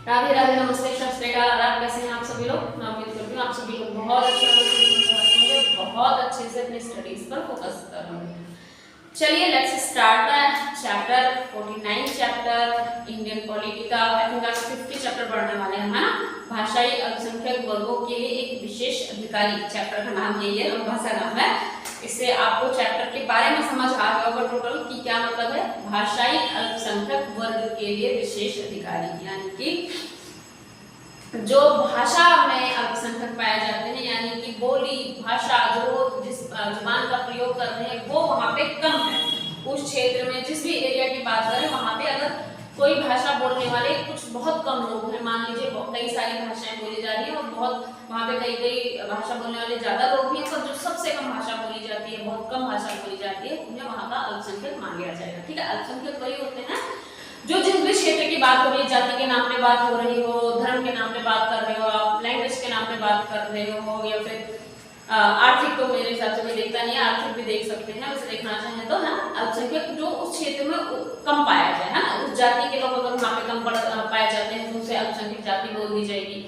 राधे राधे, नमस्ते, सत श्री अकाल। आदाब, कैसे हैं आप सभी लोग? मैं उम्मीद करती हूँ आप सभी लोग बहुत अच्छे होंगे, बहुत अच्छे से अपनी स्टडीज पर फोकस कर रहे होंगे। चलिए let's start the chapter 49 chapter Indian polity का। आई थिंक आज 50 चैप्टर पढ़ने वाले हैं, है ना। भाषाई अल्पसंख्यक वर्गों के लिए एक विशेष अधिकारी, चैप्टर का नाम यही है और भाषा नाम है। इससे आपको चैप्टर के बारे में समझ आ गया होगा टोटल कि क्या मतलब है। भाषाई अल्पसंख्यक वर्ग के लिए विशेष अधिकारी, यानी कि जो भाषा में अल्पसंख्यक पाए जाते हैं, यानी कि बोली भाषा जो जिस जुबान का प्रयोग कर रहे हैं वो वहाँ पे कम है। उस क्षेत्र में जिस भी एरिया की बात करें वहाँ पे अगर कोई भाषा बोलने वाले कुछ बहुत कम लोग हैं, मान लीजिए कई सारी भाषाएं बोली जा रही है और बहुत वहाँ पे कई भाषा बोलने वाले ज्यादा लोग भी हैं, पर जो सबसे कम भाषा बोली जाती है, बहुत कम भाषा बोली जाती है, उन्हें वहाँ का अल्पसंख्यक मान लिया जाएगा। ठीक है, अल्पसंख्यक वही होते हैं जो जिस भी क्षेत्र की बात हो रही है, जाति के नाम पे बात हो रही हो, धर्म के नाम पे बात कर रहे हो, आप लैंग्वेज के नाम पे बात कर रहे हो, या फिर आर्थिक तो मेरे हिसाब से कोई देखता नहीं है, आर्थिक भी देख सकते हैं उसे देखना चाहें तो, है अल्पसंख्यक जो उस क्षेत्र में कम पाया जाए, है ना। उस जाति के लोग अगर वहाँ पे कम पाए जाते हैं तो उसे अल्पसंख्यक जाति बोल दी जाएगी।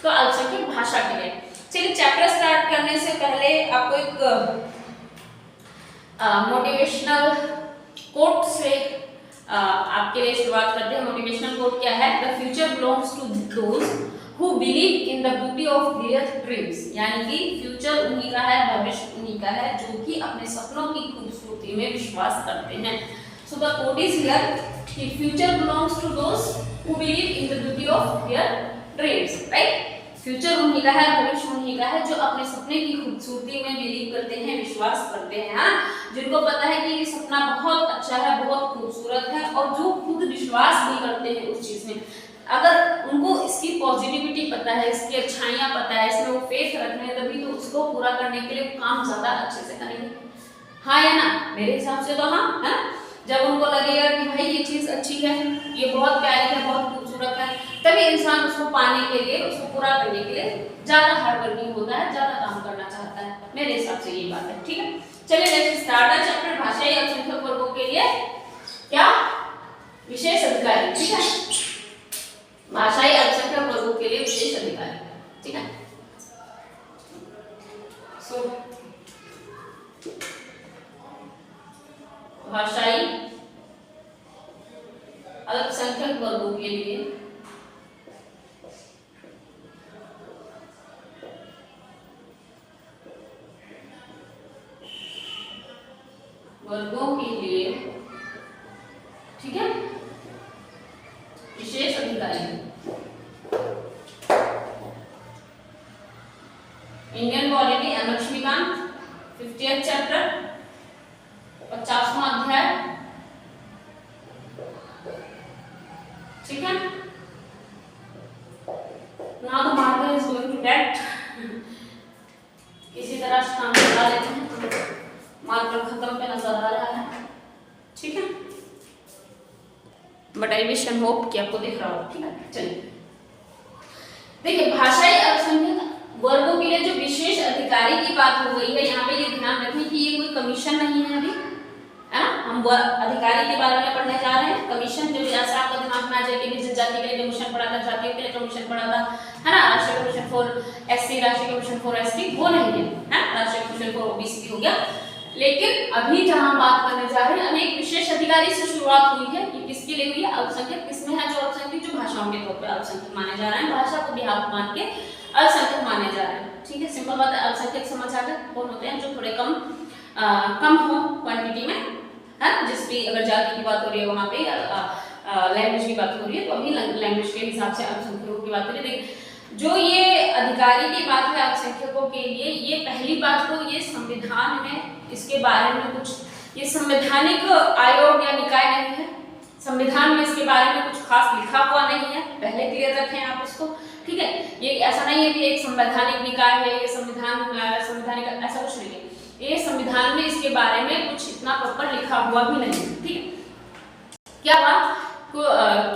तो अल्पसंख्यक भाषा के लिए चलिए चैप्टर स्टार्ट करने से पहले आपको एक मोटिवेशनल कोट से आपके लिए शुरुआत करते हैं। मोटिवेशनल कोट क्या है? The future belongs to those who believe in the beauty of their dreams, यानी कि फ्यूचर उन्हीं का है, भविष्य उन्हीं का है जो कि अपने सपनों की खूबसूरती में विश्वास करते हैं। So the quote is here कि future belongs to those who believe in the beauty of their dreams, right? Future उन्हीं का है, भविष्य उन्हीं का है जो अपने सपने की खूबसूरती में बिलीव करते हैं, विश्वास करते हैं, हाँ? जिनको पता है कि ये सपना बहुत अच्छा है, बहुत खूबसूरत है और जो खुद विश्वास भी करते हैं उस चीज में। अगर उनको इसकी पॉजिटिविटी पता है, इसकी अच्छाइयाँ पता है, इसमें वो फेथ रखते हैं, तभी तो उसको पूरा करने के लिए काम ज्यादा अच्छे से करेंगे, हाँ या ना? मेरे हिसाब से तो हाँ, है ना। जब उनको लगेगा कि भाई ये चीज अच्छी है, ये बहुत प्यारी है, बहुत खूबसूरत है, तभी इंसान उसको पाने के लिए, उसको पूरा करने के लिए ज्यादा हार्ड वर्किंग होता है, ज्यादा काम करना चाहता है। मेरे हिसाब से ये बात है, ठीक है। चलिए लेट्स स्टार्ट द चैप्टर भाषाई अल्पसंख्यक वर्गों के लिए क्या विशेष अधिकारी, ठीक है। भाषाई अल्पसंख्यक वर्गों के लिए विशेष अधिकारी, ठीक है। सो भाषाई अल्पसंख्यक वर्गों के लिए ठीक है विशेष अधिकारी। Indian polity M Laxmikanth 50th chapter 50वां अध्याय, ठीक है। Now the marker is going to date, किसी तरह से काम चला लेते हैं, मार्कर खत्म पे नजर आ रहा है, ठीक है। But I wish and hope कि आपको दिख रहा हो, ठीक है। चलिए देखिए, भाषाई अल्पसंख्यक वर्गों के लिए जो विशेष अधिकारी की बात हो गई है, यहाँ पे ये ध्यान रखें कि ये कोई कमीशन नहीं है अभी, है ना। हम अधिकारी के बारे में पढ़ने जा रहे हैं। कमीशन जो जैसे आपका दिमाग में आ जाए कि जाति के लिए कमीशन पड़ा था, जातियों के लिए कमीशन पड़ा था, है ना। राष्ट्रीय कमीशन फॉर एससी, राष्ट्रीय कमीशन फॉर एसटी, वो नहीं है, राष्ट्रीय कमीशन फॉर ओबीसी भी हो गया। लेकिन अभी जहां बात करने जा रहे हैं, अनेक विशेष अधिकारी से शुरुआत हुई है। ये किसके लिए हुई है? अल्पसंख्यक किसमें है? जो अल्पसंख्यक जो भाषाओं के तौर पे अल्पसंख्यक माने जा रहे हैं, भाषा को भी हाथ मान के अल्पसंख्यक माने जा रहे हैं, ठीक है। सिंपल बात है। अल्पसंख्यक समझ आ गए कौन होते हैं? जो थोड़े कम हो क्वांटिटी में, है। जिस भी अगर जाति की बात हो रही है वहां पे, लैंग्वेज की बात हो रही है तो अभी लैंग्वेज के हिसाब से अल्पसंख्यकों की बात हो रही है। जो ये अधिकारी की बात है अल्पसंख्यकों के लिए, ये पहली बात तो ये संविधान में इसके बारे में कुछ, ये संवैधानिक आयोग या निकाय नहीं है। संविधान में इसके बारे में कुछ खास लिखा हुआ नहीं है, पहले क्लियर रखें आप इसको, ठीक है। ये ऐसा नहीं है कि एक संवैधानिक निकाय है, ये संवैधानिक ऐसा कुछ नहीं है। ये संविधान में इसके बारे में कुछ इतना प्रॉपर लिखा हुआ भी नहीं है, ठीक है। क्या बात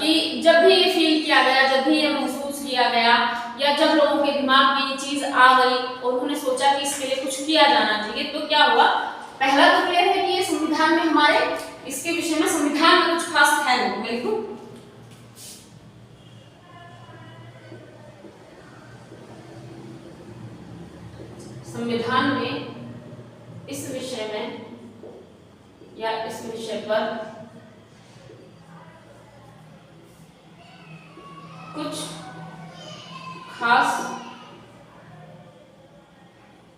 कि जब भी ये फील किया गया, जब भी ये महसूस किया गया, या जब लोगों के दिमाग में ये चीज आ गई और उन्होंने सोचा कि इसके लिए कुछ किया जाना चाहिए, तो क्या हुआ? पहला तो क्लियर है कि ये संविधान में हमारे इसके विषय में संविधान में कुछ खास है नहीं, बिल्कुल कुछ खास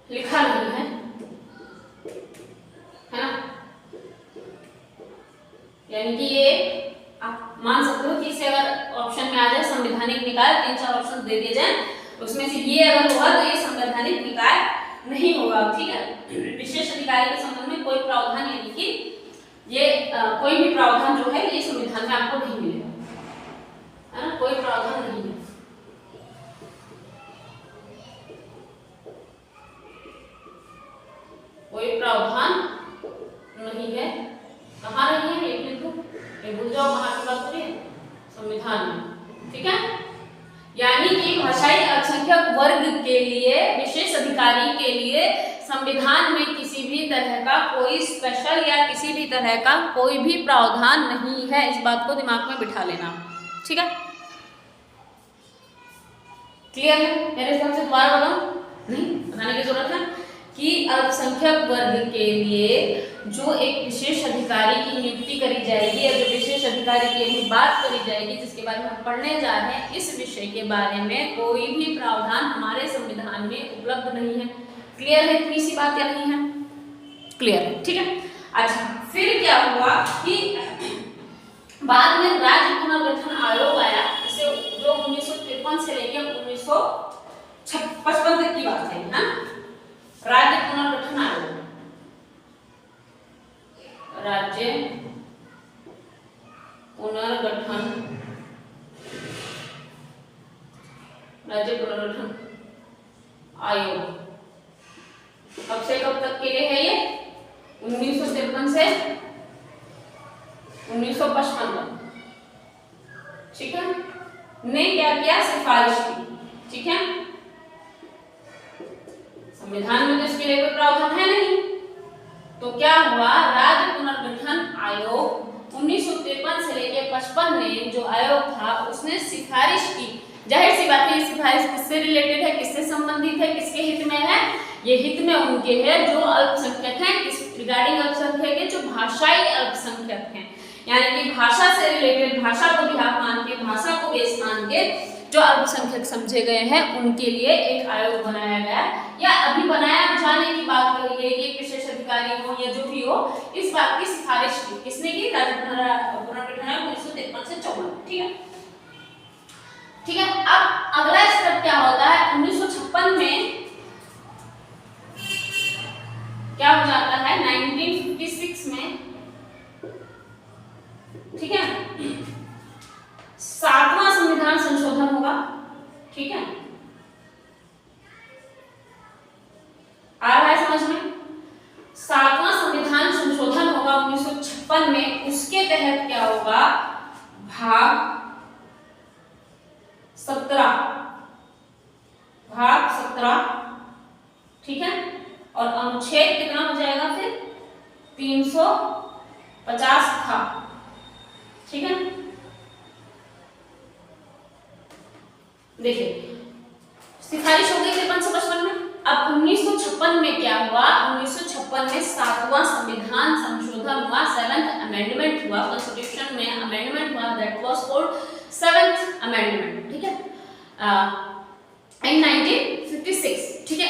लिखा नहीं है ना, यानी कि ये आप मान सकते हो कि इसे अगर ऑप्शन में आ जाए संवैधानिक निकाय, 3-4 ऑप्शन दे दिए जाए, उसमें से ये अगर होगा तो ये संवैधानिक निकाय नहीं होगा। ठीक है, विशेष अधिकारी के संबंध में कोई प्रावधान, यानी कि ये कोई भी प्रावधान जो है ये संविधान में आपको नहीं मिलेगा, है ना, कोई प्रावधान नहीं है। कोई प्रावधान नहीं है, कहाँ नहीं है ये लिखो, ये भूल जाओ, कहाँ की बात करिए, संविधान में। ठीक है, यानी कि भाषाई अल्पसंख्यक वर्ग के लिए, विशेष अधिकारी के लिए संविधान में किसी भी तरह का कोई स्पेशल या किसी भी तरह का कोई भी प्रावधान नहीं है। इस बात को दिमाग में बिठा लेना। ठीक है, क्लियर है? मेरे हिसाब से दोबारा बताऊं, नहीं बताने की जरूरत है कि अल्पसंख्यक वर्ग के लिए जो एक विशेष अधिकारी की नियुक्ति करी जाएगी, या जो विशेष अधिकारी की अभी बात करी जाएगी, जिसके बारे में हम पढ़ने जा रहे हैं, इस विषय के बारे में कोई भी प्रावधान हमारे संविधान में उपलब्ध नहीं है। क्लियर है? इतनी सी बात या नहीं है? क्लियर है? ठीक है। अच्छा, फिर क्या हुआ कि बाद में राज्य पुनर्गठन आयोग आया, इसे जो 1953 से लेकर 1955 तक की बात है ना, राज्य पुनर्गठन आयोग, राज्य पुनर्गठन आयोग कब से कब तक के लिए है ये? 1953 से 1955 तक। ठीक है, ने क्या किया? सिफारिश की। ठीक है, संविधान में तो इसके लिए कोई प्रावधान है नहीं, तो क्या हुआ, राज्य पुनर्गठन आयोग 1953 से लेकर 55 में जो आयोग था उसने सिफारिश की। जाहिर सी बात है, ये सिफारिश किससे रिलेटेड है, किससे संबंधित है, किसके हित में है? ये हित में उनके है जो अल्पसंख्यक हैं। किस रिगार्डिंग अल्पसंख्यक है? जो भाषाई अल्पसंख्यक हैं, यानी कि भाषा से रिलेटेड, भाषा को बिहार मान के, भाषा को बेस मान के जो अल्पसंख्यक समझे गए हैं, उनके लिए एक आयोग बनाया गया, या अभी बनाया जाने की बात कही गई कि विशेष अधिकारी हो या जो भी हो, इस बात की सिफारिश की। किसने की? राज्य पुनर्गठन आयोग 1953 से 54। ठीक है, ठीक है। अब अगला स्टेप क्या होता है? 1956 में क्या हो जाता है? 1956 में, ठीक है, 7वां संविधान संशोधन होगा। ठीक है, आ रहा है समझ में? 7वां संविधान संशोधन होगा 1956 में। उसके तहत क्या होगा? भाग 17, ठीक है, और अनुच्छेद कितना हो जाएगा फिर? 350 था। ठीक है, देखिए सिफारिश हो गई 53-55 में। अब 1956 में क्या हुआ? 1956 में 7वां संविधान संशोधन हुआ, 7th अमेंडमेंट हुआ, कॉन्स्टिट्यूशन में अमेंडमेंट हुआ, that was called 7th amendment. ठीक है, इन 1956। ठीक है,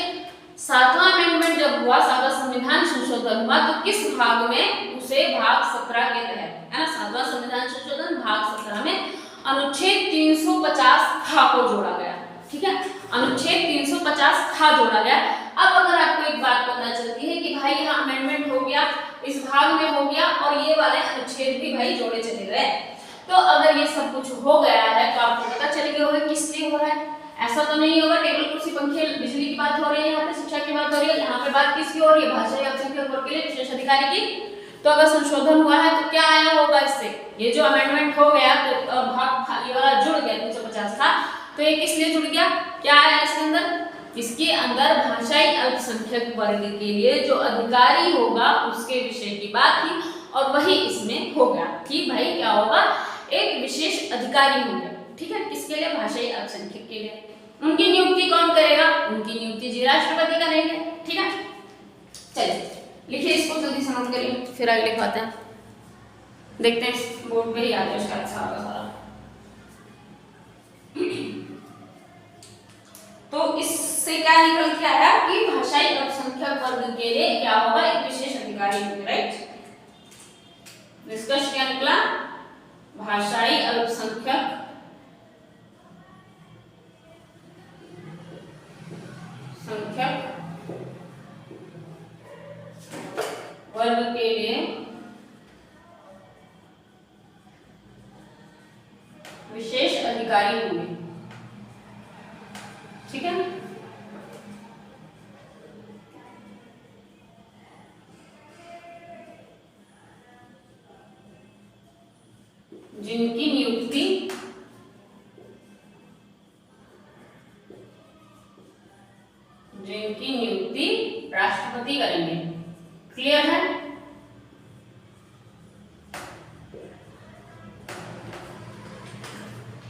7वां अमेंडमेंट जब हुआ, 7वां संविधान संशोधन हुआ, तो किस भाग में? उसे भाग 17 के तहत, है ना, 7वां संविधान संशोधन भाग 17 में अनुच्छेद 350 खा को जोड़ा गया। ठीक है, अनुच्छेद 350 खा जोड़ा गया। अब अगर आपको एक बात पता चलती है कि भाई यहाँ अमेंडमेंट हो गया, इस भाग में हो गया, और ये वाले अनुच्छेद भी भाई जोड़े चले गए, तो अगर ये सब कुछ हो गया है तो आपको पता चल गया होगा किस लिए हो रहा है। ऐसा तो नहीं होगा टेबल कुर्सी पंखे बिजली की बात हो रही है, यहाँ पे शिक्षा की बात हो रही है, यहाँ पे बात किसकी हो रही है? भाषाई अल्पसंख्यक वर्ग के लिए विशेष अधिकारी की। तो अगर संशोधन हुआ है तो क्या आया होगा इससे? ये जो अमेंडमेंट हो गया तो भाग ये वाला जुड़ गया 350 था, तो ये किस लिए जुड़ गया? क्या आया इसके अंदर? इसके अंदर भाषाई अल्पसंख्यक वर्ग के लिए जो अधिकारी होगा उसके विषय की बात थी, और वही इसमें हो गया कि भाई क्या होगा? एक विशेष अधिकारी हो गया। ठीक है, किसके लिए? भाषाई अल्पसंख्यक के लिए। उनकी नियुक्ति कौन करेगा? उनकी नियुक्ति जी राष्ट्रपति करेंगे। ठीक है, चलिए लिखिए इसको, जल्दी समझ करिए, फिर आगे लिखवाते हैं। देखते हैं बोर्ड पे ही आ जाए इसका अच्छा होगा सारा। क्या निकल के आया कि भाषाई अल्पसंख्यक वर्ग के लिए क्या होगा, एक विशेष अधिकारी होंगे, राइट। निष्कर्ष क्या निकला, भाषाई अल्पसंख्यक वर्ग के लिए विशेष अधिकारी होंगे, ठीक है। जिनकी नियुक्ति राष्ट्रपति करेंगे। क्लियर है।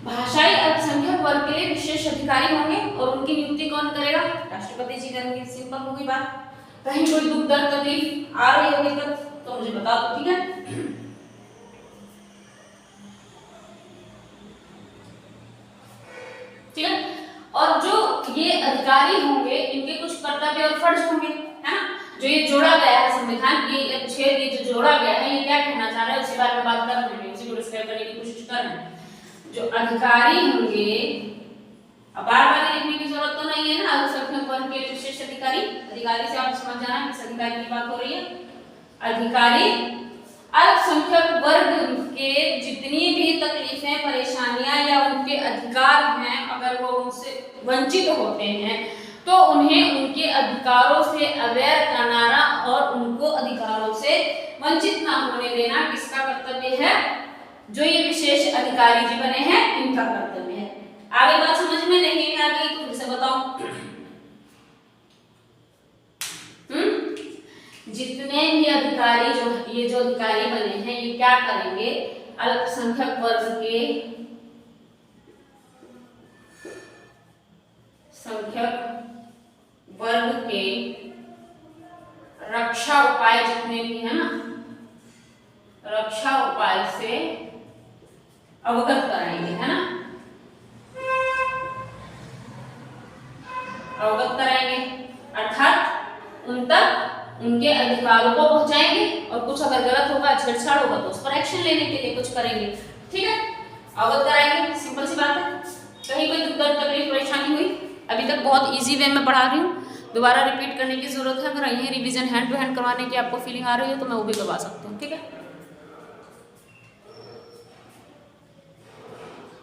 भाषाई अल्पसंख्यक वर्ग के लिए विशेष अधिकारी होंगे और उनकी नियुक्ति कौन करेगा, राष्ट्रपति जी करेंगे। सिंपल हो गई बात। कहीं कोई दुख दर्द तकलीफ आ रही है दिक्कत तो मुझे बता दो, ठीक है। ठीक है। और जो ये अधिकारी होंगे इनके कुछ कर्तव्य और फर्ज होंगे, है ना। जो ये जोड़ा गया है संविधान, ये अनुच्छेद ये जो जोड़ा गया है, ये क्या कहना चाह रहा है उसके बारे में बात कर रहे हैं, उसी को डिस्क्राइब करने की कोशिश कर रहे हैं। जो अधिकारी होंगे, अब बार बार लिखने की जरूरत तो नहीं है ना, अल्पसंख्यक वर्ग के विशेष अधिकारी, अधिकारी से आप समझ जाना किस अधिकारी की बात हो रही है। अधिकारी अल्पसंख्यक वर्ग के जितनी भी तकलीफें परेशानियां या उनके अधिकार हैं, अगर वो उनसे वंचित होते हैं तो उन्हें उनके अधिकारों से अवेयर कराना और उनको अधिकारों से वंचित ना होने देना किसका कर्तव्य है, जो ये विशेष अधिकारी जी बने हैं इनका कर्तव्य है। आगे बात समझ में नहीं आ गई तो फिर से बताओ। जितने भी अधिकारी जो अधिकारी बने हैं ये क्या करेंगे, अल्पसंख्यक वर्ग के रक्षा उपाय जितने भी है ना, रक्षा उपाय से अवगत कराएंगे, है ना, अवगत कराएंगे। अर्थात उन तक उनके अधिकारों को पहुंचाएंगे और कुछ अगर गलत होगा, छेड़छाड़ होगा तो उस पर एक्शन लेने के लिए कुछ करेंगे, ठीक है। अवगत कराएंगे, सिंपल सी बात है। कहीं कोई दिक्कत तकलीफ परेशानी हुई, अभी तक बहुत इजी वे में पढ़ा रही हूँ, दोबारा रिपीट करने की जरूरत है। अगर यही रिवीजन हैंड टू हैंड करवाने की आपको फीलिंग आ रही है तो मैं वो भी करवा सकती हूँ, ठीक है।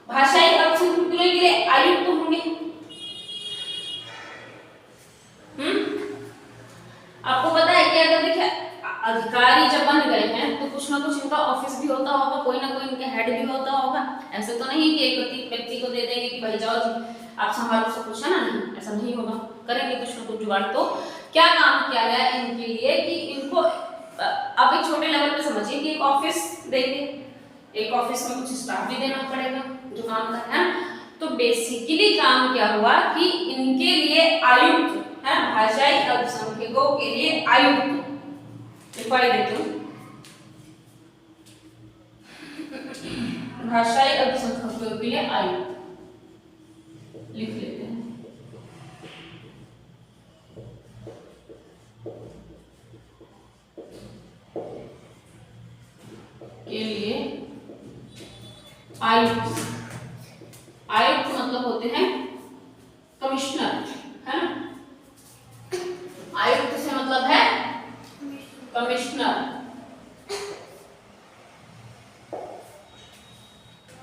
भाषाई अल्पसंख्यक के लिए आयुक्त होंगे। आपको पता है कि अगर देखिए अधिकारी जब बन गए हैं तो कुछ ना कुछ इनका ऑफिस भी होता होगा, कोई ना कोई इनके हेड भी होता होगा। ऐसे तो नहीं कि एक व्यक्ति को दे देंगे कि भाई जाओ जी आप संभालो सब कुछ, है ना, नहीं ऐसा नहीं होगा, करेंगे कुछ ना कुछ जुगाड़। तो क्या काम किया गया इनके लिए कि इनको आप एक छोटे लेवल पे समझिए कि एक ऑफिस देंगे, एक ऑफिस में कुछ स्टाफ भी देना पड़ेगा जो काम का है। तो बेसिकली काम क्या हुआ कि इनके लिए आयुक्त है, भाषाई अल्पसंख्यकों के लिए आयुक्त लिखवाई देती हूँ, भाषाई अल्पसंख्यकों के लिए आयुक्त लिख लेते हैं। के लिए आयुक्त, आयुक्त मतलब होते हैं कमिश्नर, है ना। आयुक्त से मतलब है कमिश्नर,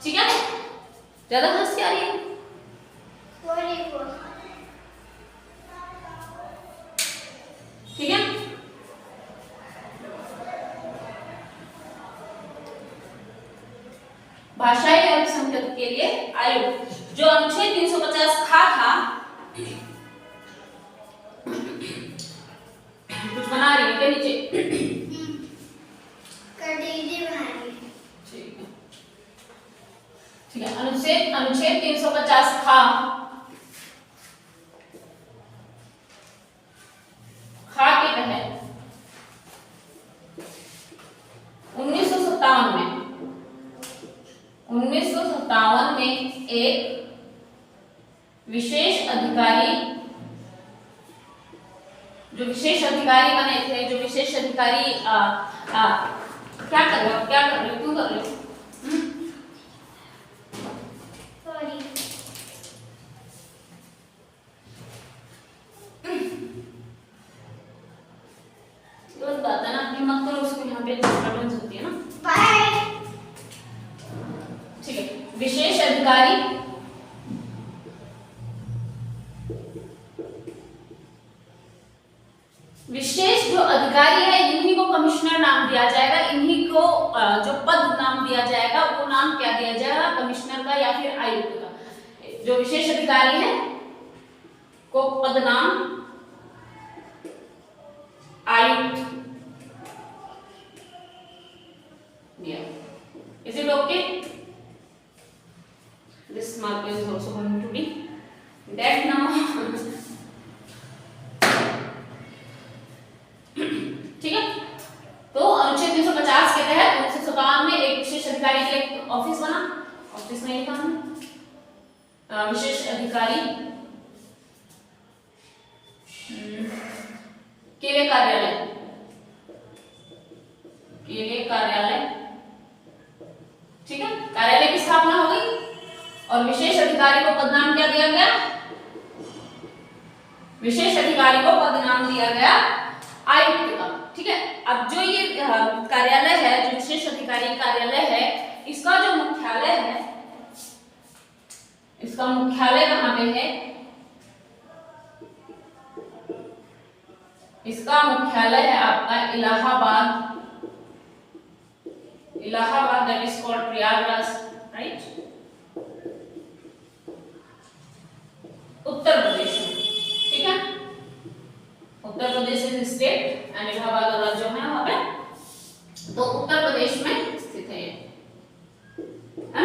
ठीक है। ज्यादा हंसी आ रही है, ठीक है। भाषाई अल्पसंख्यक के लिए आयुक्त, जो अनुच्छेद 350 था कुछ बना रही है क्या नीचे, ठीक है। अनुच्छेद 350 खा के तहत 1957 में एक विशेष अधिकारी जो विशेष अधिकारी बने थे, जो विशेष अधिकारी क्या कर रहे हो, क्या कर रहे हो, क्यों कर रहे हो? सॉरी। रोज बात है ना, अपनी मत करो, उसको यहाँ पे डिस्टर्बेंस होती है ना। बाय। ठीक है, विशेष अधिकारी विशेष जो अधिकारी है इन्हीं को कमिश्नर नाम दिया जाएगा, इन्हीं को जो पद नाम दिया जाएगा वो नाम क्या दिया जाएगा, कमिश्नर का या फिर आयुक्त का। जो विशेष अधिकारी है को पद नाम आयुक्त दिया। Is it okay? This mark is also going to be that now। ठीक है, तो अनुच्छेद 350 के तहत 1957 में एक विशेष अधिकारी के लिए ऑफिस बना। ऑफिस में लिखा हमने विशेष अधिकारी के लिए कार्यालय, के लिए कार्यालय। ठीक है, कार्यालय की स्थापना हो गई और विशेष अधिकारी को पदनाम क्या दिया गया, विशेष अधिकारी को पदनाम दिया गया आयुक्त का। ठीक है, अब जो ये कार्यालय है, जो विशेष अधिकारी कार्यालय है, इसका जो मुख्यालय है, इसका मुख्यालय कहाँ पे है, इसका मुख्यालय है आपका Allahabad, Allahabad, that is called Prayagraj, right, Uttar Pradesh में। ठीक है, Uttar Pradesh is state and Allahabad और राज्य है वहां पे, तो उत्तर प्रदेश में स्थित है ना।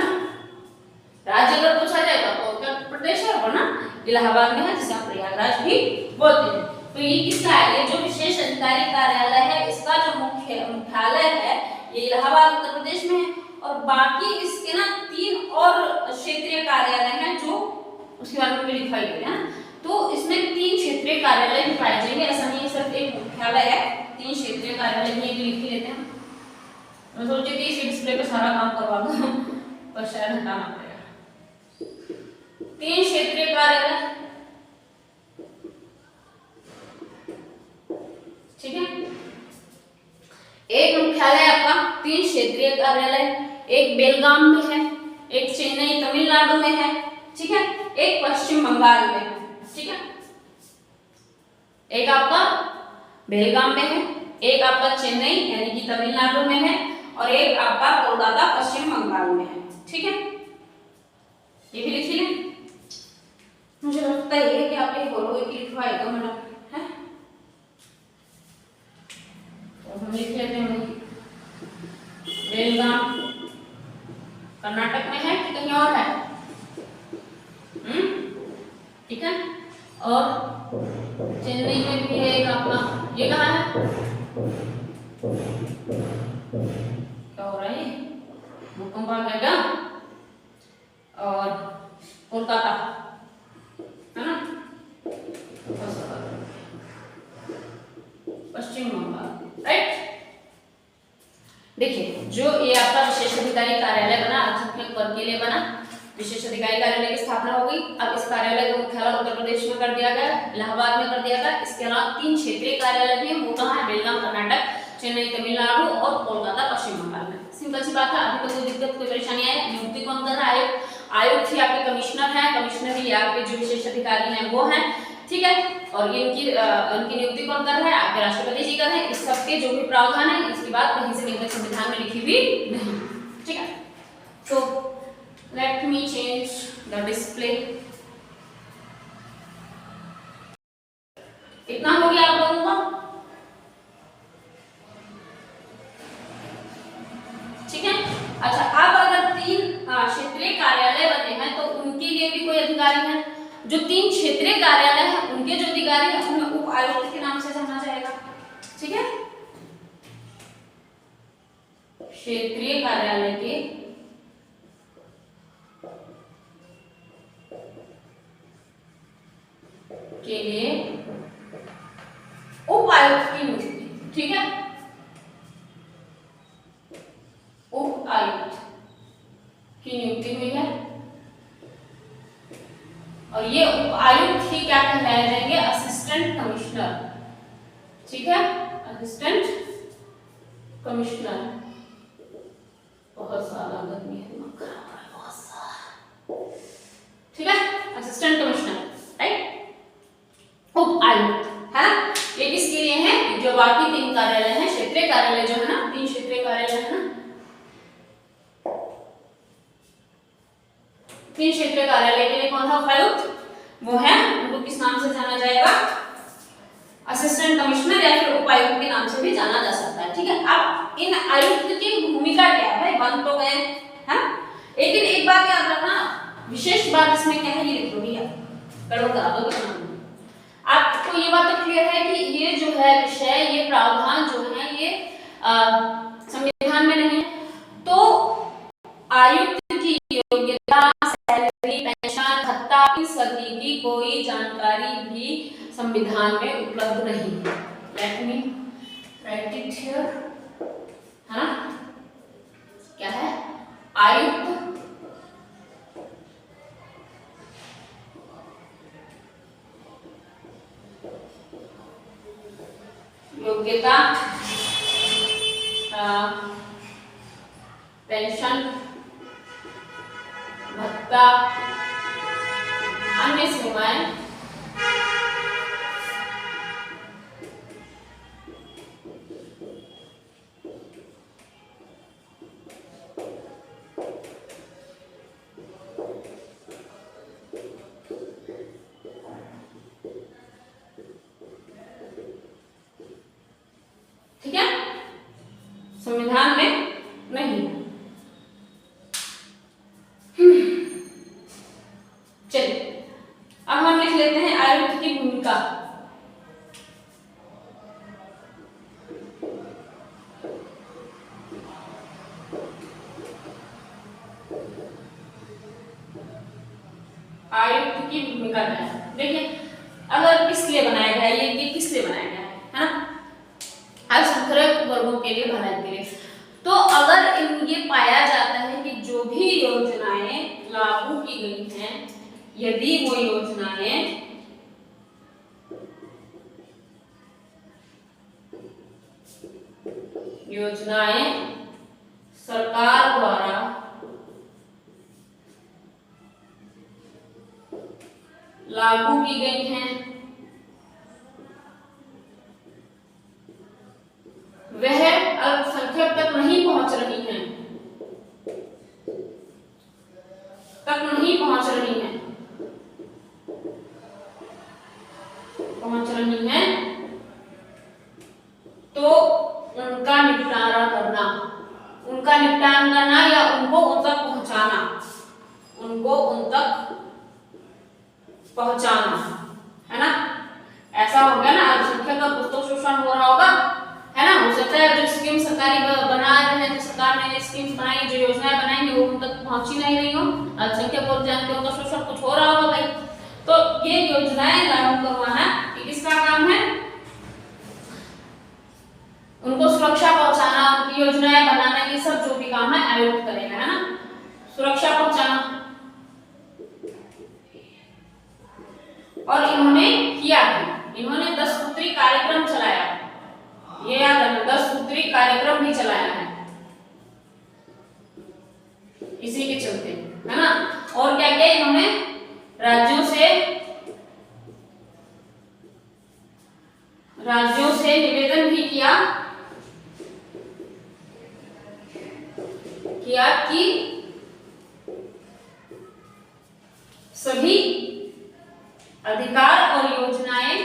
राज्य अगर पूछा जाएगा तो उत्तर प्रदेश है, वरना इलाहाबाद में है, जिसे हम प्रयागराज भी बोलते हैं। तो ये किसका है, ये जो विशेष अधिकारी कार्यालय है, इसका जो मुख्यालय है ये इलाहाबाद उत्तर प्रदेश में है, और बाकी इसके ना 3 और क्षेत्रीय कार्यालय हैं जो उसके बारे में भी लिखाई गई है। तो इसमें 3 क्षेत्रीय कार्यालय भी पाए जाएंगे, ऐसा नहीं सिर्फ एक मुख्यालय है, 3 क्षेत्रीय कार्यालय भी लिख ही लेते हैं। मैं सोची थी इस डिस्प्ले पे सारा काम करवा दूं पर शायद हटाना पड़ेगा। 3 क्षेत्रीय कार्यालय, ठीक है, एक मुख्यालय आपका, 3 क्षेत्रीय कार्यालय, एक बेलगाम में है, एक चेन्नई तमिलनाडु में है, ठीक है, एक पश्चिम बंगाल में है। ठीक है, एक आपका बेलगाम में है, एक आपका चेन्नई यानी कि तमिलनाडु में है, और एक आपका कोलकाता पश्चिम बंगाल में है। ठीक है, ये भी लिख लें। मुझे लगता है कि आप ये बोलोगे कि लिखवाएगा मैडम, है तो हम लिख लेते हैं। बेलगाम कर्नाटक में है कि कहीं और है? ठीक है, और चेन्नई में भी है एक आपका, ये कहाँ है, क्या हो रहा है, भूकंप आ गया क्या? और कोलकाता है ना, पश्चिम बंगाल, राइट। देखिए, जो ये आपका विशेष अधिकारी कार्यालय बना, अल्पसंख्यक वर्ग के लिए बना, विशेष अधिकारी कार्यालय की स्थापना हो गई। अब इस कार्यालय का मुख्यालय उत्तर प्रदेश में कर दिया गया, इलाहाबाद में कर दिया गया। इसके अलावा 3 क्षेत्रीय कार्यालय भी हैं, वो कहाँ है, बेलगाम कर्नाटक, चेन्नई तमिलनाडु और कोलकाता पश्चिम बंगाल में। सिंपल सी बात है, अभी तक कोई दिक्कत कोई परेशानी आई? नियुक्ति कौन कर रहा है? आयुक्त ही आपके कमिश्नर है, कमिश्नर ही आपके जो विशेष अधिकारी हैं वो हैं। ठीक है, और इनकी नियुक्ति कौन कर रहा है? आपके राष्ट्रपति जी कर रहे हैं। इस सबके जो भी प्रावधान है, इसकी बात कहीं से कहीं संविधान में लिखी हुई नहीं। ठीक है, तो let me change the display। इतना हो गया आप लोगों का? ठीक है, अच्छा, अब अगर 3 क्षेत्रीय कार्यालय बने हैं तो उनके लिए भी कोई अधिकारी है। जो 3 क्षेत्रीय कार्यालय हैं उनके जो अधिकारी हैं उन्हें उप आयुक्त के नाम से जाना जाएगा। ठीक है, क्षेत्रीय कार्यालय के लिए उपायुक्त की नियुक्ति, ठीक है, उपायुक्त की नियुक्ति हुई है। और ये उपायुक्त ही क्या कहलाए जाएंगे, असिस्टेंट कमिश्नर, ठीक है, असिस्टेंट कमिश्नर। बहुत ज्यादा गर्मी है, दिमाग खराब है बहुत सारा, ठीक है, असिस्टेंट कमिश्नर, राइट, उपायुक्त है ना। ये किसके लिए है, जो बाकी 3 कार्यालय हैं, क्षेत्रीय कार्यालय जो है ना, 3 क्षेत्रीय कार्यालय है ना, 3 क्षेत्रीय कार्यालय के लिए कौन था उपायुक्त, वो है, उनको किस नाम से जाना जाएगा, असिस्टेंट कमिश्नर या फिर उपायुक्त के नाम से भी जाना जा सकता है, ठीक है। अब इन आयुक्त की भूमिका क्या है, बन तो गए हैं, लेकिन एक बात याद रखना, विशेष बात इसमें क्या है, ये लिख लो भैया, करो करा दो तो आपको ये बात तो क्लियर है कि ये जो है विषय, ये प्रावधान जो है ये संविधान में नहीं है, तो आयुक्त की योग्यता, सैलरी, पेंशन, भत्ता, इस सभी की कोई जानकारी भी संविधान में उपलब्ध नहीं है। Let me right it here, है ना, क्या है, आयुक्त योग्यता, पेंशन, भत्ता, अन्य सेवाएं, ठीक है, संविधान में नहीं है। चलिए अब हम लिख लेते हैं आयुक्त की भूमिका। आयुक्त की भूमिका क्या है, देखिए, अगर किस लिए बनाया गया है, ये किस लिए बनाया गया है ना, अल्पसंख्यक वर्गों के लिए, भलाई के लिए। तो अगर ये पाया जाता है कि जो भी योजनाएं लागू की गई हैं, यदि वो योजनाएं सरकार द्वारा लागू की गई हैं, वह अल्पसंख्यक तक नहीं पहुंच रही हैं, तो उनका निपटारा करना या उनको उन तक पहुंचाना, है ना। ऐसा हो गया ना, अल्पसंख्यक का कुछ तो शोषण हो रहा होगा, है ना। हो सकता है जो स्कीम सरकारी बना रहे हैं, जो सरकार ने स्कीम्स बनाई, जो योजनाएं बनाई हैं, वो उन तक पहुंच ही नहीं रही हो, अल्पसंख्यक लोग जानते हो उनका शोषण कुछ हो रहा होगा भाई। तो ये योजनाएं लागू करवाना ये किसका काम है, उनको सुरक्षा पहुंचाना, उनकी योजनाएं बनाना, ये सब जो भी काम है आयुक्त करेगा, है ना, सुरक्षा पहुंचाना। और इन्होंने किया है, इन्होंने 10 सूत्री कार्यक्रम चलाया, ये याद रखना, 10 सूत्री कार्यक्रम भी चलाया है इसी के चलते, है ना। और क्या क्या इन्होंने राज्यों से निवेदन भी किया कि सभी अधिकार और योजनाएं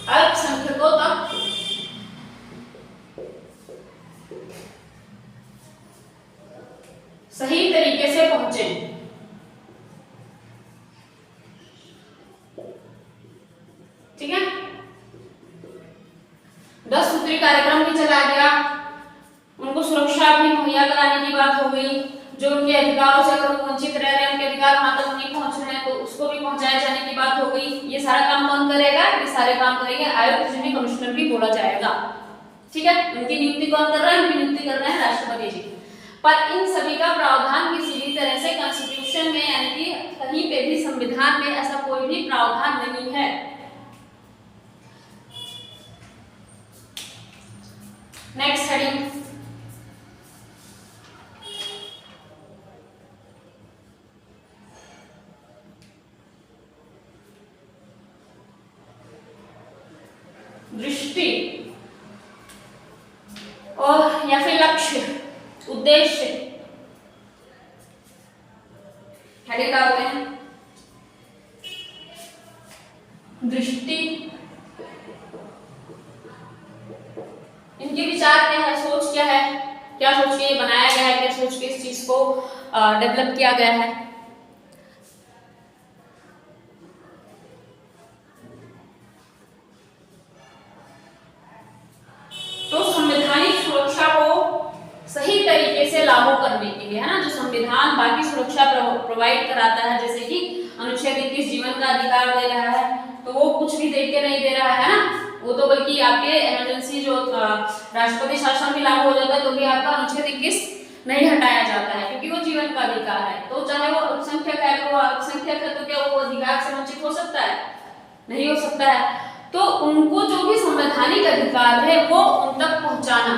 अल्पसंख्यकों तक सही तरीके से पहुंचे। ठीक है, 10 सूत्री कार्यक्रम भी चला गया, उनको सुरक्षा भी मुहैया कराने की बात हो गई, जो उनके अधिकारों से अगर वंचित रह रहे हैं, उनके अधिकार वहां तक नहीं पहुंच रहे उसको भी पहुंचाए जाने की बात हो गई। ये सारा काम कौन करेगा? ये सारे काम करेंगे आयुक्त, जिन्हें कमिश्नर भी बोला जाएगा। ठीक है, उनकी नियुक्ति कौन कर रहा है? उनकी नियुक्ति कर रहे हैं राष्ट्रपति जी। पर इन सभी का प्रावधान किसी भी तरह से कॉन्स्टिट्यूशन में यानी कि कहीं पे भी संविधान में ऐसा कोई भी प्रावधान नहीं है। नेक्स्ट हेडिंग, दृष्टि और या फिर लक्ष्य, उद्देश्य। हेडिंग क्या होते हैं? दृष्टि, इनके विचार क्या है, सोच क्या है, क्या सोच के ये बनाया गया है, क्या सोच के इस चीज को डेवलप किया गया है। तो संवैधानिक सुरक्षा को सही तरीके से लागू करने के लिए, है ना, जो संविधान बाकी सुरक्षा प्रोवाइड कराता है, जैसे कि अनुच्छेद 21 जीवन का अधिकार दे रहा है, तो वो कुछ भी देख के नहीं दे रहा है ना, वो तो बल्कि आपके इमरजेंसी जो राष्ट्रपति शासन भी लागू हो जाता है तो भी आपका अनुच्छेद 21 नहीं हटाया जाता है, क्योंकि वो जीवन का अधिकार है। तो चाहे वो अल्पसंख्यक है, वो अल्पसंख्यक है, तो क्या वो अधिकार से वंचित हो सकता है? नहीं हो सकता है। तो उनको जो भी संवैधानिक अधिकार है वो उन तक पहुंचाना,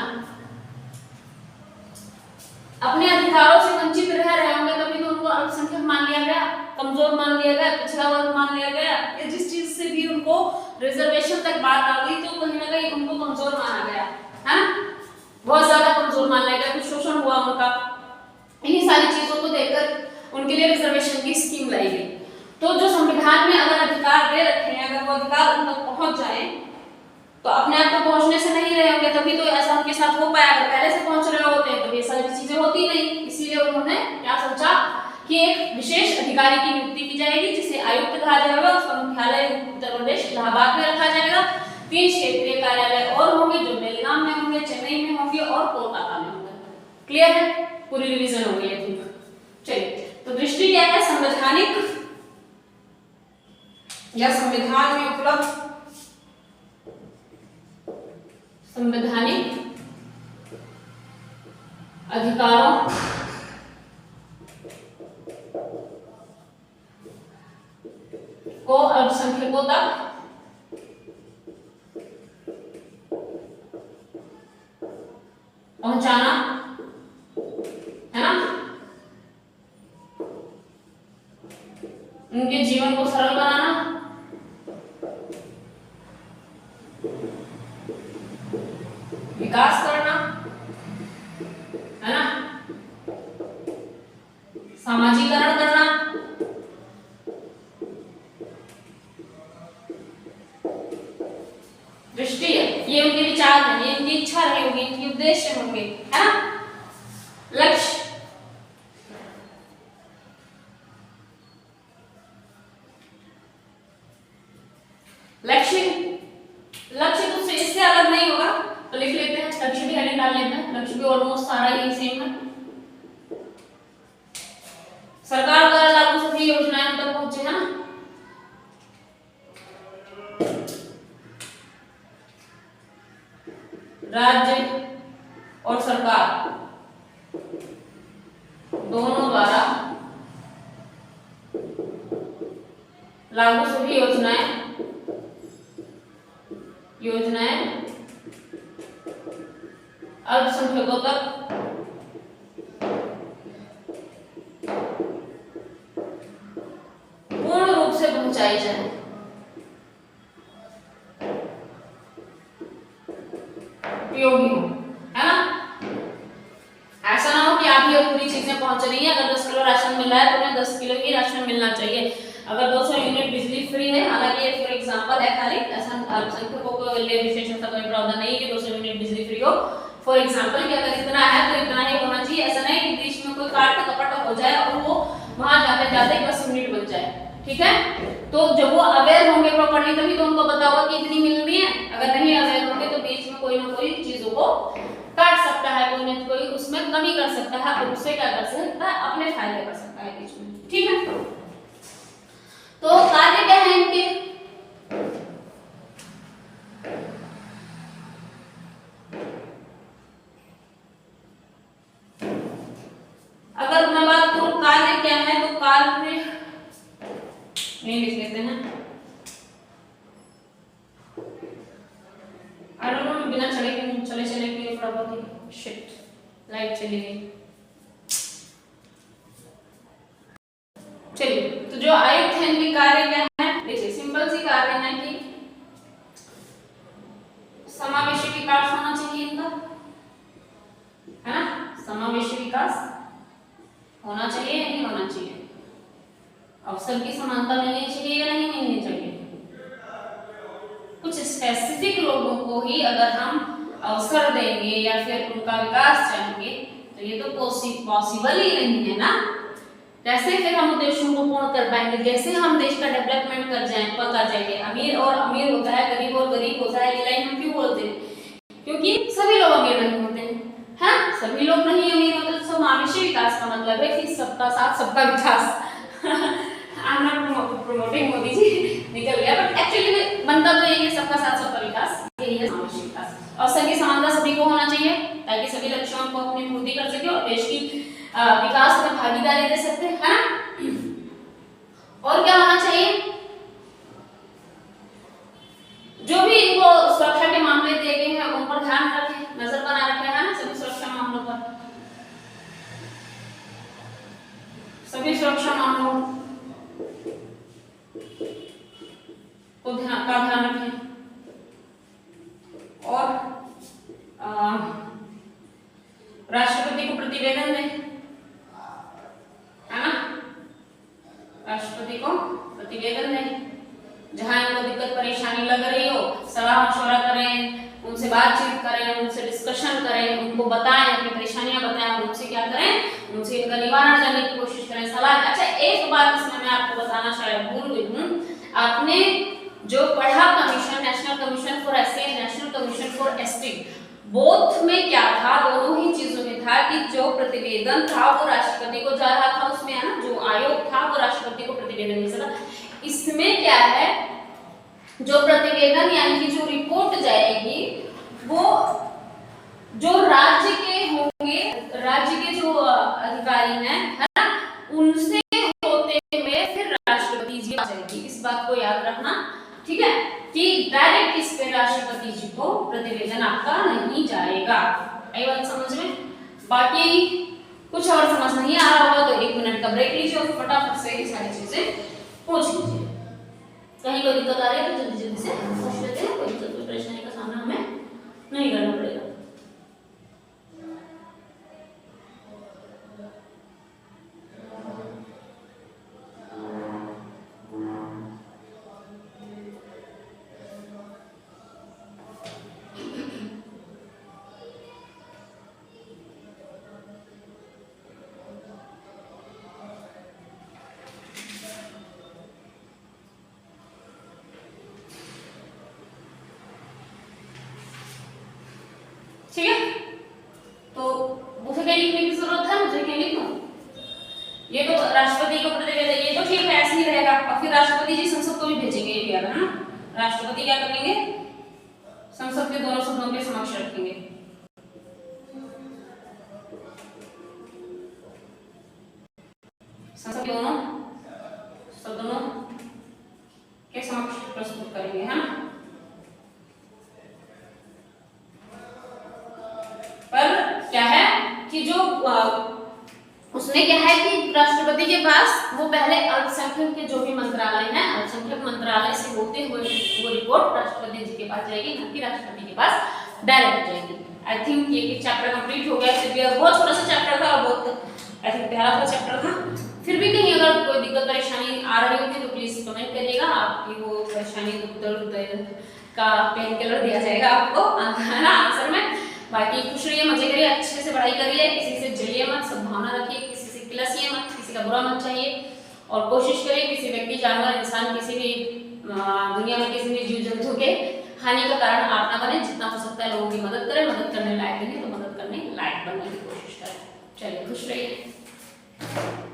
अपने अधिकारों से वंचित रह रहे होंगे तभी तो उनको अल्पसंख्यक मान लिया गया, कमजोर मान लिया गया, पिछड़ा वर्ग मान लिया गया, या जिस चीज से भी उनको रिजर्वेशन तक बात आ गई तो कहीं ना कहीं उनको कमजोर माना गया, है ना, बहुत ज्यादा कमजोर मान लिया गया, कुछ शोषण हुआ उनका। इन्हीं सारी चीजों को देखकर उनके लिए रिजर्वेशन की स्कीम लाई गई। तो जो संविधान में अगर अधिकार दे रखे हैं, अगर वो अधिकार उन तक पहुंच जाए तो अपने आप तक पहुंचने से नहीं रहे होंगे, तभी तो ऐसा उनके साथ हो पाया। अगर पहले से पहुंच रहे होते तो ये सारी चीजें होती नहीं। इसीलिए उन्होंने क्या सोचा कि एक विशेष अधिकारी की नियुक्ति की जाएगी, जिसे आयुक्त कहा जाएगा, उसका मुख्यालय उत्तर प्रदेश इलाहाबाद में रखा जाएगा। 3 क्षेत्रीय कार्यालय और होंगे, जो बेलगाम में होंगे, चेन्नई में होंगे और कोलकाता में होंगे। क्लियर है? पूरी रिवीजन हो गई है। चलिए, तो दृष्टि क्या है? संवैधानिक या संविधान में उपलब्ध संवैधानिक अधिकारों को अल्पसंख्यकों तक पहुंचाना, है ना, उनके जीवन को सरल बनाना, विकास करना, है ना, सामाजिकरण करना, दृष्टि है, ये उनके विचार हैं, ये उनकी इच्छा रही होगी, इनके उद्देश्य होंगे, है ना। लक्ष्य, लक्ष्य लक्ष्य तो इससे अलग नहीं होगा, तो लिख लेते हैं, लक्ष्य भी हेडिंग डाल लेते हैं। लक्ष्य भी ऑलमोस्ट सारा ही सेम है। सरकार द्वारा लागू सभी योजनाएं तक पहुंचे, है ना। राज्य और सरकार दोनों द्वारा लागू सभी योजनाएं अल्पसंख्यकों तक पूर्ण रूप से पहुंचाई जाए। उपयोगी हो, है ना। ऐसा ना हो कि आप ये पूरी चीजें पहुंच रही है, अगर 10 किलो राशन मिल रहा है तो उन्हें 10 किलो ही राशन मिलना चाहिए। अगर 200 यूनिट बिजली फ्री है, हालांकि ये फॉर एग्जांपल है, खाली ऐसा अल्पसंख्यकों को लिए विशेषता कोई प्रावधान नहीं कि 200 यूनिट बिजली फ्री हो। फॉर एग्जांपल कि अगर इतना है तो इतना ही होना चाहिए, ऐसा नहीं कि बीच में कोई काट कपट हो जाए और वो वहां जाते जाते 10 यूनिट बन जाए। ठीक है, तो जब वो अवेयर होंगे प्रॉपर्ली तभी तो उनको पता होगा कि इतनी मिलनी है। अगर नहीं अवेयर होंगे तो बीच में कोई ना कोई चीजों को काट सकता है, कोई ना कोई उसमें कमी कर सकता है और उससे क्या कर सकता है, अपने फायदे कर सकता है बीच में। ठीक है, तो कार्य क्या है इनके? अगर मैं बात करूं कार्य क्या है तो कार्य नहीं लिख लेते हैं। बिना चले के थोड़ा बहुत ही शिट लाइट चली गई। चलिए, तो जो आयुक्त है इनके कार्य क्या है? देखिए सिंपल सी कार्य है कि समावेशी विकास होना चाहिए इनका, है ना? समावेशी विकास होना चाहिए या नहीं होना चाहिए? अवसर की समानता मिलनी चाहिए या नहीं मिलनी चाहिए? कुछ स्पेसिफिक लोगों को ही अगर हम अवसर देंगे या फिर उनका विकास चाहेंगे तो ये तो पॉसिबल ही नहीं है ना। कैसे फिर हम उद्देश्यों को पूर्ण कर पाएंगे? कैसे हम देश का डेवलपमेंट कर जाएंगे? अमीर और अमीर होता है, गरीब और गरीब होता है, ये लाइन हम क्यों बोलते हैं? क्योंकि सभी लोग अमीर नहीं होते हैं, हाँ? सभी लोग नहीं अमीर होते। तो समावेशी विकास का मतलब है कि सबका साथ सबका विकास। I am not promoting Modi ji, निकल गया, बट एक्चुअली बनता तो यही है, सबका साथ सबका विकास, यही है समावेशी विकास। अवसर की समानता सभी को होना चाहिए ताकि सभी लक्ष्यों को अपनी पूर्ति कर सके और देश की विकास में भागीदारी दे सकते हैं, है ना? और क्या होना चाहिए? जो भी इनको सुरक्षा के मामले दिए गए हैं उन पर ध्यान रखें, नजर बना रखें, है ना? सभी सुरक्षा मामलों पर, सभी सुरक्षा मामलों को ध्यान रखें। और राष्ट्रपति को प्रतिवेदन दें, है ना? राष्ट्रपति को प्रतिवेदन दें, जहां इनको दिक्कत परेशानी लग रही हो सलाह मशवरा करें, उनसे बातचीत करें, उनसे डिस्कशन करें, उनको बताएं, अपनी परेशानियां बताएं और उनसे क्या करें? उनसे इनका निवारण करने की कोशिश करें, सलाह। अच्छा, एक बात इसमें मैं आपको बताना शायद भूल गई हूं, आपने जो पढ़ा commission, national commission for SC, national commission for ST, both में क्या था? दोनों ही चीजों में था कि जो प्रतिवेदन था वो राष्ट्रपति को जा रहा था, उसमें, है ना? जो आयोग था वो राष्ट्रपति को प्रतिवेदन मिल सका। इसमें क्या है? जो प्रतिवेदन यानी कि जो रिपोर्ट जाएगी वो जो राज्य के होंगे, राज्य के जो अधिकारी हैं, है ना, उनसे होते हुए फिर राष्ट्रपति जी आ जाएगी। इस बात को याद रखना, ठीक है? कि डायरेक्ट इस पे राष्ट्रपति जी को प्रतिवेदन आपका नहीं जाएगा। आई बात समझ में? बाकी कुछ और समझ नहीं आ रहा होगा तो 1 मिनट का ब्रेक लीजिए और फटाफट से ये सारी चीजें पूछ लीजिए। कहीं कोई दिक्कत आ रही है तो जल्दी जल्दी से पूछ लेते हैं, कोई दिक्कत कोई परेशानी का सामना हमें नहीं करना पड़ेगा। ठीक है, तो मुझे क्या लिखने की जरूरत है? मुझे क्या लिखूं? ये तो राष्ट्रपति को प्रतिवेदन, ये तो ठीक है, ऐसे ही रहेगा। और फिर राष्ट्रपति जी संसद को भी भेजेंगे, ये भी याद है ना? राष्ट्रपति क्या करेंगे? संसद के दोनों सदनों के समक्ष रखेंगे। संसद के दोनों सदनों के समक्ष प्रस्तुत करेंगे, है ना? पर क्या है कि जो उसमें क्या है कि राष्ट्रपति के पास वो पहले अल्पसंख्यक के जो भी मंत्रालय हैं, अल्पसंख्यक मंत्रालय से होते हुए वो रिपोर्ट राष्ट्रपति जी के पास जाएगी, ना कि राष्ट्रपति के पास डायरेक्ट जाएगी। आई थिंक ये चैप्टर कंप्लीट हो गया। फिर बहुत छोटा सा चैप्टर था और बहुत आई थिंक प्यारा सा चैप्टर था। फिर भी कहीं अगर कोई दिक्कत परेशानी आ रही होगी तो प्लीज कमेंट करिएगा, आपकी वो परेशानी दर्द का पेन किलर दिया जाएगा आपको, है ना, आंसर में। बाकी खुश रहिए, मजे करिए, अच्छे से पढ़ाई करिए, किसी से जलिए मत, सद्भावना रखिए, किसी से किलसिए मत, किसी का बुरा मत चाहिए, और कोशिश करिए किसी व्यक्ति, जानवर, इंसान, किसी भी दुनिया में किसी भी जीव जंतु के हानि का कारण आप ना बने। जितना हो सकता है लोगों की मदद करें, मदद करने लायक नहीं तो मदद करने लायक बनने की कोशिश करें। चलिए, खुश रहिए।